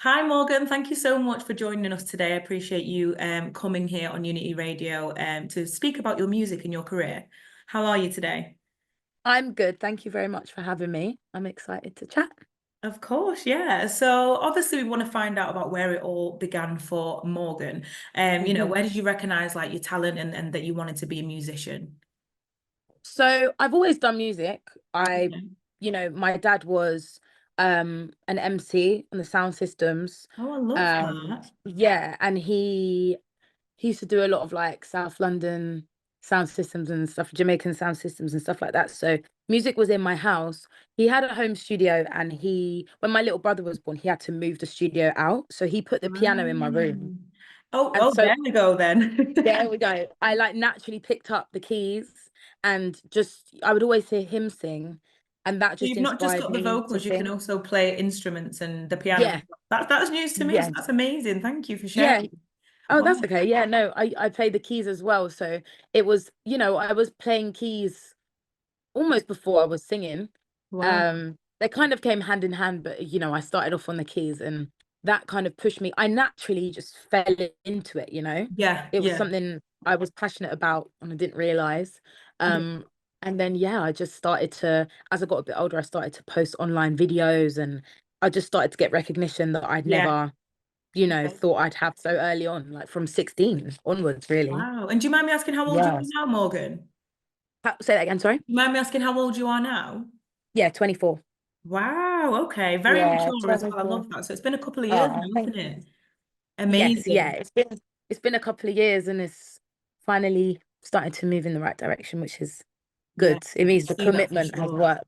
Hi Morgan, thank you so much for joining us today. I appreciate you coming here on Unity Radio to speak about your music and your career. How are you today? I'm good. Thank you very much for having me. I'm excited to chat. Of course, yeah. So obviously we want to find out about where it all began for Morgan. Mhm. Where did you recognize like your talent and that you wanted to be a musician? So I've always done music. Okay. My dad was an MC on the sound systems. Oh, I love that. Yeah, and he used to do a lot of like South London sound systems and stuff, Jamaican sound systems and stuff like that. So music was in my house. He had a home studio, and when my little brother was born, he had to move the studio out. So he put the piano in my room. Wow. Oh, And oh, so there we go then. there we go. I like naturally picked up the keys, and just I would always hear him sing, and that So just you've not just inspired got the me to vocals, you can sing. also play instruments and the piano. Yeah, That's news to me, so yeah, that's amazing. Thank you for yeah. sharing. Oh, Wow. that's okay. Yeah, no, I played the keys as well. So it was, I was playing keys almost before I was singing. Wow. They kind of came hand in hand, but I started off on the keys, and that kind of pushed me. I naturally just fell into it. Yeah, It was yeah. something I was passionate about, and I didn't realize. Yeah. Um, and then yeah, I just started to, as I got a bit older, I started to post online videos, and I just started to get recognition that I'd Yeah. never, Yeah. thought I'd have so early on, like from 16 onwards, really. Wow. And do you mind me asking how old you are Yes. now, Morgan? Say that again, sorry. You mind me asking how old you are now? Yeah, 24. Wow, okay. Very Yeah, mature as well. I 24. love that. So it's been a couple of years Oh, now, thank isn't you. it? Yes, yeah. Amazing. It's been a couple of years, and it's finally starting to move in the right direction, which is Yeah, good. It I can means the see that for commitment has sure. worked.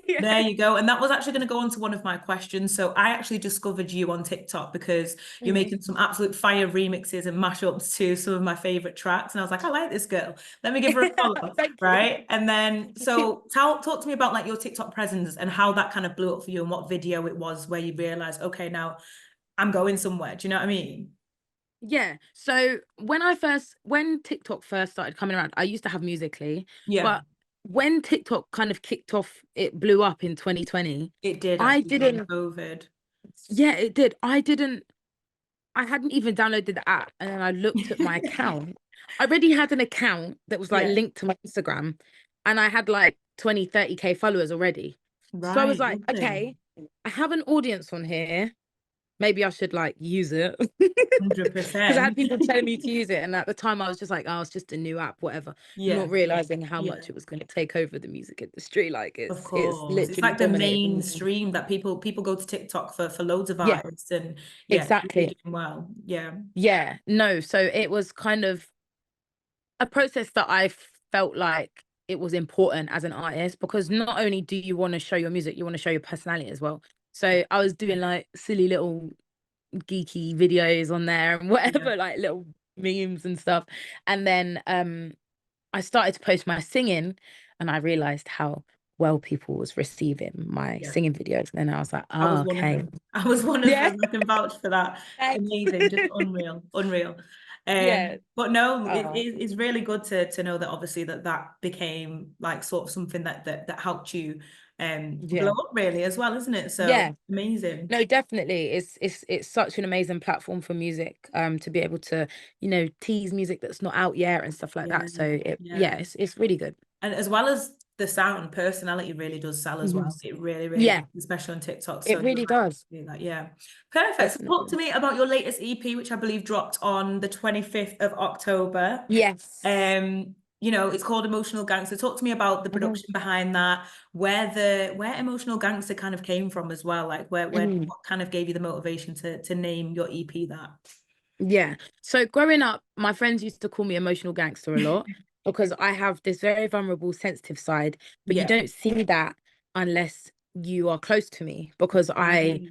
Yeah. There you go. And that was actually going to go on to one of my questions. So I actually discovered you on TikTok because you're Mhm. making some absolute fire remixes and mashups to some of my favorite tracks. And I was like, I like this girl. Let me give her a follow. Thank Right. And then, you. so talk to me about like your TikTok presence and how that kind of blew up for you and what video it was where you realized, okay, now I'm going somewhere. Do you know what I mean? Yeah. So when TikTok first started coming around, I used to have Musically, Yeah, but when TikTok kind of kicked off, it blew up in 2020. it did I actually during didn't, COVID. yeah, it did. I hadn't even downloaded the app, and then I looked at my account. I already had an account that was like Yeah. linked to my Instagram, and I had like 20, 30K followers already. So I was Right. like, Lovely. okay, I have an audience on here. Maybe I should like use it. Because I had 100%. people telling me to use it. And at the time I was just like, oh, it's just a new app, whatever. Yeah. Not realizing how Yeah. much it was going to take over the music industry. Like Of it's course. It's literally like the dominating. mainstream that people go to TikTok for loads of Yeah, artists and yeah, it's really exactly. doing well. Yeah. Yeah. No. So it was kind of a process that I felt like it was important as an artist, because not only do you want to show your music, you want to show your personality as well. Yeah. So I was doing like silly little geeky videos on there and Yeah. whatever, like little memes and stuff. And then I started to post my singing, and I realized how well people was receiving my Yeah. singing videos. And then I was like, I oh, was one of okay. them. I was one of Yeah. them. I can vouch for that. Thanks. Amazing, just unreal, unreal. Yeah. But no, Oh, it's really good to know that obviously that became like sort of something that helped you blow yeah. up really as well, isn't it? So Yeah. amazing. No, definitely. It's such an amazing platform for music, to be able to, tease music that's not out yet and stuff like Yeah, that. So yeah. it's really good. And as well as the sound, personality really does sell as Mhm. well. It really, really does, Yeah, especially on TikTok. it So really does. do that, yeah. Perfect. So talk to Definitely. me about your latest EP, which I believe dropped on the 25th of October. Yes. It's called Emotional Gangster. Talk to me about the Mhm. production behind that, where Emotional Gangster kind of came from as well. Like Mhm. what kind of gave you the motivation to name your EP that? Yeah. So growing up, my friends used to call me emotional gangster a lot, because I have this very vulnerable, sensitive side, but you Yeah. don't see that unless you are close to me, because I Right.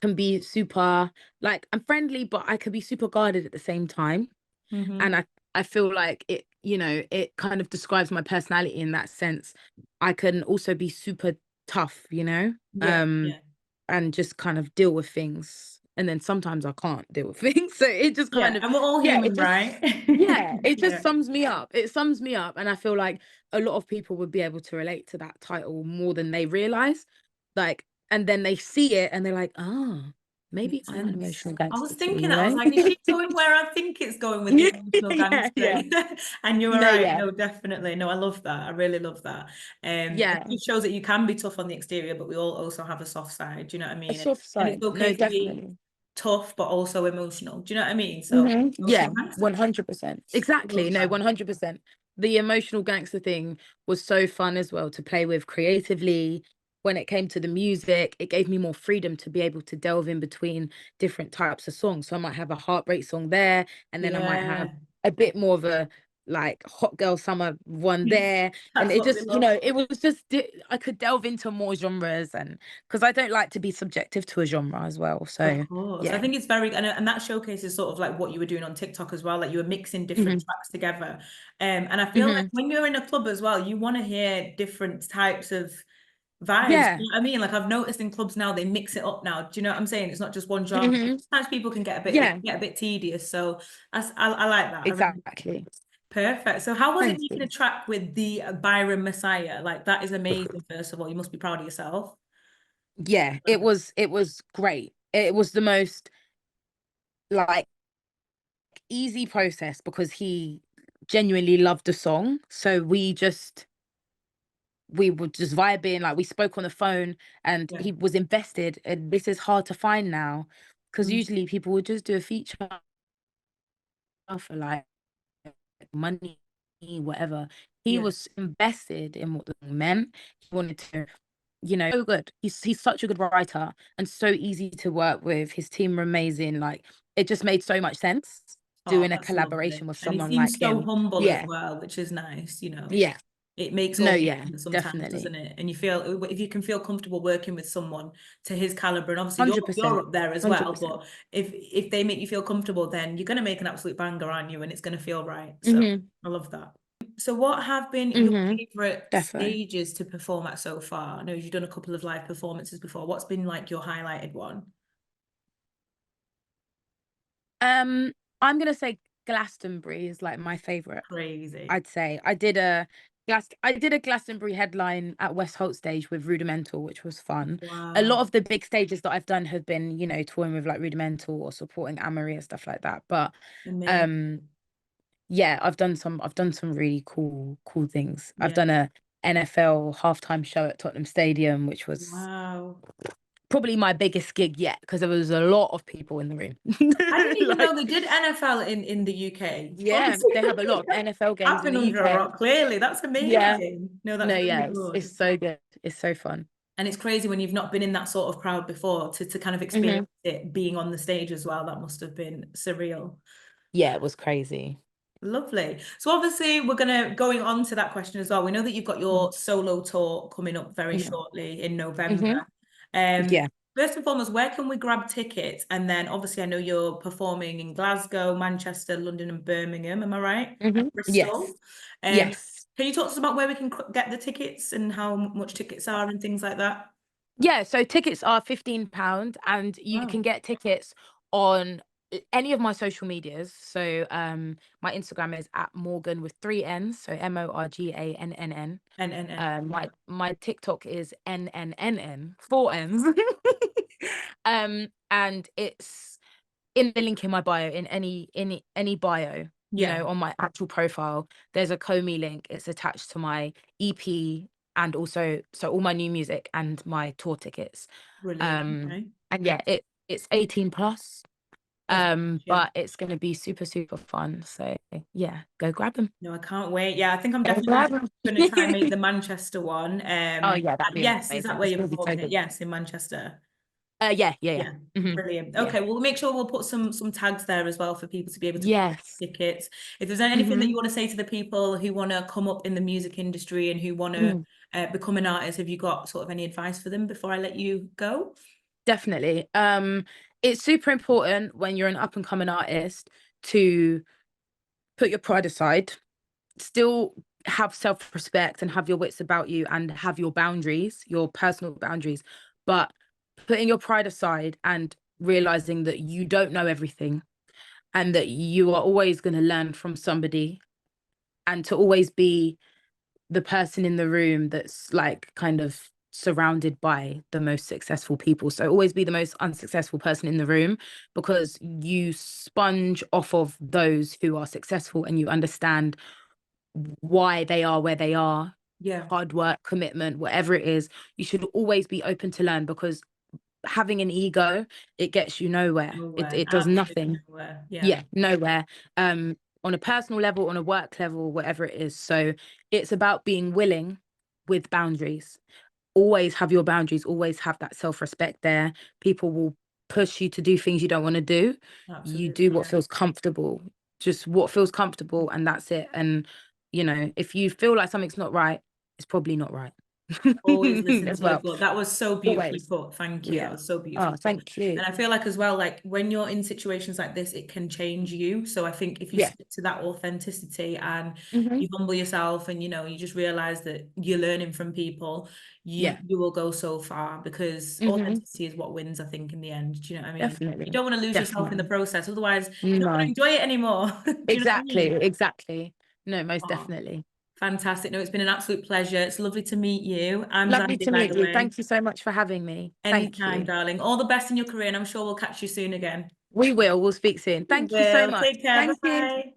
can be super, like, I'm friendly, but I can be super guarded at the same time. And Mm-hmm. I feel like it kind of describes my personality in that sense. I can also be super tough, Yeah, um, yeah. and just kind of deal with things. And then sometimes I can't deal with things. So it just Yeah. kind of, And we're all yeah, human, right? it just Yeah. sums me up. It sums me up. And I feel like a lot of people would be able to relate to that title more than they realize. Like, and then they see it and they're like, oh, maybe Makes I am an sense. emotional I was gangster too, thinking, you I was know? like, is she going where I think it's going with the emotional Yeah, yeah. gangstering? And you were No, right. yeah. No, definitely. No, I love that. I really love that. It Yeah. just shows that you can be tough on the exterior, but we all also have a soft side. Do you know what I A mean? soft And it's side. okay No, to be definitely. tough, but also emotional. Do you know what I mean? So Yeah, emotional gangster. 100%. Exactly. Love No, that. 100%. The emotional gangster thing was so fun as well to play with creatively. When it came to the music, it gave me more freedom to be able to delve in between different types of songs. So I might have a heartbreak song there, and then I might have Yeah. a bit more of a like hot girl summer one there. And That's it what we just, love. it was just, I could delve into more genres, and because I don't like to be subjective to a genre as well. Of So course. I yeah. think it's very, and that showcases sort of like what you were doing on TikTok as well. Like you were mixing different Hmm. tracks together. And I feel like Hmm. when you're in a club as well, you want to hear different types of vibes. Yeah. You know what I mean? Like I've noticed in clubs now, they mix it up now. Do you know what I'm saying? It's not just one genre. Hmm. Sometimes people can get a bit, it Yeah. can get a bit tedious. So I like that. I really Exactly. perfect. So how was it Thank making a you. track with the Byron Messiah? Like that is amazing, first of all. You must be proud of yourself. Yeah, it was great. It was the most like easy process because he genuinely loved the song. So we were just vibing, like we spoke on the phone and Yeah. he was invested. And this is hard to find now because Mm. usually people would just do a feature for like money, whatever. He Yeah. was invested in what the song meant. He wanted to, so good. He's such a good writer and so easy to work with. His team were amazing. Like it just made so much sense Oh, doing a that's lovely. collaboration with And he someone seems like so him. humble as Yeah, well, which is nice, you know. yeah. It makes No, all the yeah, difference sometimes, definitely. doesn't it? And you feel if you can feel comfortable working with someone to his caliber, and obviously you're 100%. up there as well, 100%. but if they make you feel comfortable, then you're gonna make an absolute banger, aren't you? And it's gonna feel right. So Mm-hmm. I love that. So what have been your Mm-hmm. favorite Definitely. stages to perform at so far? I know you've done a couple of live performances before. What's been like your highlighted one? Um, I'm gonna say Glastonbury is like my favorite. Crazy. I'd say I did a Glastonbury headline at West Holt stage with Rudimental, which was fun. A lot Wow. of the big stages that I've done have been, touring with like Rudimental or supporting Amory and stuff like that. But Amazing. um, yeah, I've done some really cool things. I've Yeah. done a NFL halftime show at Tottenham Stadium, which was Wow. probably my biggest gig yet because there was a lot of people in the room. I didn't even know Like, they did NFL in the UK. yeah, Obviously, they have a lot of NFL games I've in been the under a UK. rock, clearly. That's Yeah. amazing. No, No, that's yeah, really it's good. so good. It's so fun. And it's crazy when you've not been in that sort of crowd before to kind of Hmm. experience it being on the stage as well. That must have been surreal. Yeah, it was crazy. Lovely. So obviously we're gonna going on to that question as well. We know that you've got your solo tour coming up very Mm-hmm. shortly in November. Hmm. Yeah. First and foremost, where can we grab tickets? And then obviously I know you're performing in Glasgow, Manchester, London, and Birmingham. Am I right? And Hmm. Yes. Bristol. Um, Yes. can you talk to us about where we can get the tickets and how much tickets are and things like that? Yeah, so tickets are £15 and you can Wow. get tickets on any of my social medias. So my Instagram is at Morgan with three N's, so MORGANNN. And My TikTok is NNNN, four N's. And it's in the link in my bio, in any bio, yeah, on my actual profile, there's a Komi link. It's attached to my EP and also so all my new music and my tour tickets. brilliant. Um, Okay. and yeah, it's 18 plus. Of yeah. But it's gonna be super, super fun. So yeah, go grab them. No, I can't wait. Yeah, I think I'm Go definitely grab them. going to try and make the Manchester one. Oh yeah, that'd be Yes, is that amazing. where It's you're gonna be so performing it? good. Yes, in Manchester. Yeah, yeah, yeah. Yeah, Hmm. brilliant. Yeah. Okay, well, we'll make sure we'll put some tags there as well for people to be able to book Yes. tickets. If there's anything that Hmm. you want to say to the people who want to come up in the music industry and who want to Mm, become an artist, have you got sort of any advice for them before I let you go? definitely. It's super important when you're an up and coming artist to put your pride aside, still have self-respect and have your wits about you and have your boundaries, your personal boundaries, but putting your pride aside and realizing that you don't know everything and that you are always going to learn from somebody, and to always be the person in the room that's like kind of surrounded by the most successful people. So always be the most unsuccessful person in the room, because you sponge off of those who are successful and you understand why they are where they are. Yeah. Hard work, commitment, whatever it is, you should always be open to learn, because having an ego, it gets you nowhere. Nowhere. It does Absolutely nothing. nowhere. Yeah. Yeah, nowhere. On a personal level, on a work level, whatever it is. So it's about being willing with boundaries. Always have your boundaries, always have that self-respect there. People will push you to do things you don't want to do. You do Absolutely. what Yeah. feels comfortable, just what feels comfortable, and that's it. And if you feel like something's not right, it's probably not right. Always listen As to your well. gut. That was so beautifully Always. put. Thank you. That Yeah. was so Oh, beautifully put. thank you. And I feel like as well, like when you're in situations like this, it can change you. So I think if you Yeah. stick to that authenticity and Hmm. you humble yourself and you just realize that you're learning from people, you Yeah. you will go so far, because Hmm. authenticity is what wins, I think, in the end. Do you know what I mean? You Definitely. don't want to lose yourself in the Definitely. process, otherwise you don't want to No. enjoy it anymore. Do you know what I Exactly. mean? Exactly. No, most Oh, definitely. fantastic. No, it's been an absolute pleasure. It's lovely to meet you. I'm Lovely Zandie, to by meet the you. way. Thank you so much for having me. Thank Anytime, you. darling. All the best in your career, and I'm sure we'll catch you soon again. We will. We'll speak soon. We Thank you so will. much. Take care. Thank you. Bye.